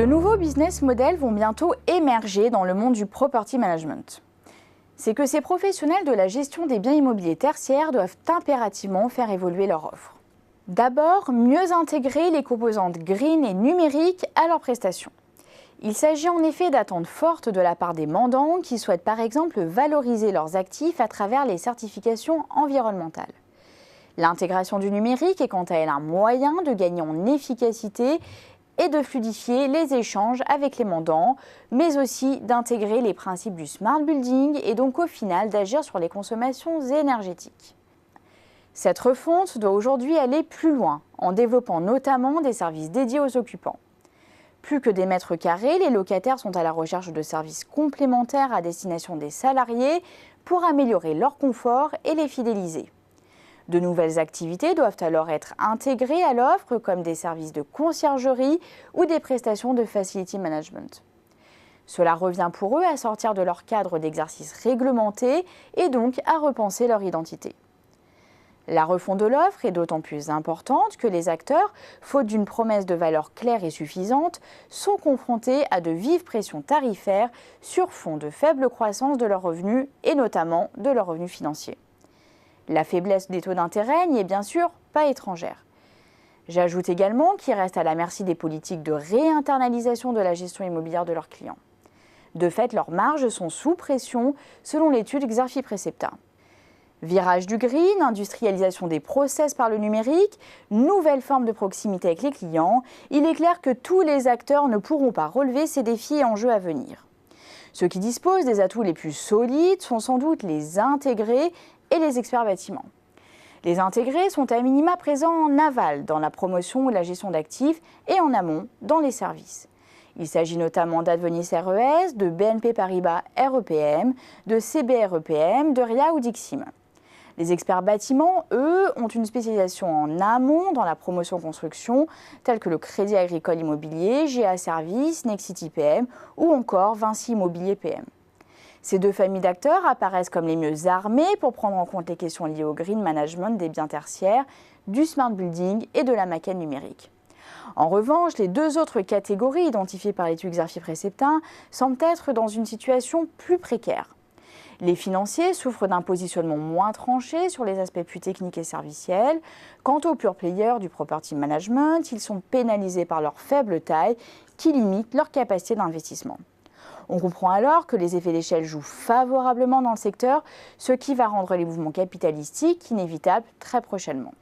nouveaux business models vont bientôt émerger dans le monde du property management. C'est que ces professionnels de la gestion des biens immobiliers tertiaires doivent impérativement faire évoluer leur offre. D'abord, mieux intégrer les composantes green et numériques à leurs prestations. Il s'agit en effet d'attentes fortes de la part des mandants qui souhaitent par exemple valoriser leurs actifs à travers les certifications environnementales. L'intégration du numérique est quant à elle un moyen de gagner en efficacité et de fluidifier les échanges avec les mandants, mais aussi d'intégrer les principes du smart building et donc au final d'agir sur les consommations énergétiques. Cette refonte doit aujourd'hui aller plus loin, en développant notamment des services dédiés aux occupants. Plus que des mètres carrés, les locataires sont à la recherche de services complémentaires à destination des salariés pour améliorer leur confort et les fidéliser. De nouvelles activités doivent alors être intégrées à l'offre comme des services de conciergerie ou des prestations de facility management. Cela revient pour eux à sortir de leur cadre d'exercice réglementé et donc à repenser leur identité. La refonte de l'offre est d'autant plus importante que les acteurs, faute d'une promesse de valeur claire et suffisante, sont confrontés à de vives pressions tarifaires sur fond de faible croissance de leurs revenus et notamment de leurs revenus financiers. La faiblesse des taux d'intérêt n'y est bien sûr pas étrangère. J'ajoute également qu'ils restent à la merci des politiques de réinternalisation de la gestion immobilière de leurs clients. De fait, leurs marges sont sous pression selon l'étude Xerfi Precepta. Virage du green, industrialisation des process par le numérique, nouvelle forme de proximité avec les clients, il est clair que tous les acteurs ne pourront pas relever ces défis et enjeux à venir. Ceux qui disposent des atouts les plus solides sont sans doute les intégrés et les experts bâtiments. Les intégrés sont à minima présents en aval dans la promotion ou la gestion d'actifs et en amont dans les services. Il s'agit notamment d'Advenis RES, de BNP Paribas REPM, de CBREPM, de RIA ou d'Ixim. Les experts bâtiments, eux, ont une spécialisation en amont dans la promotion construction, telle que le Crédit Agricole Immobilier, GA Services, Nexity PM ou encore Vinci Immobilier PM. Ces deux familles d'acteurs apparaissent comme les mieux armés pour prendre en compte les questions liées au green management des biens tertiaires, du smart building et de la maquette numérique. En revanche, les deux autres catégories identifiées par l'étude Xerfi Precepta semblent être dans une situation plus précaire. Les financiers souffrent d'un positionnement moins tranché sur les aspects plus techniques et serviciels. Quant aux pure players du property management, ils sont pénalisés par leur faible taille qui limite leur capacité d'investissement. On comprend alors que les effets d'échelle jouent favorablement dans le secteur, ce qui va rendre les mouvements capitalistiques inévitables très prochainement.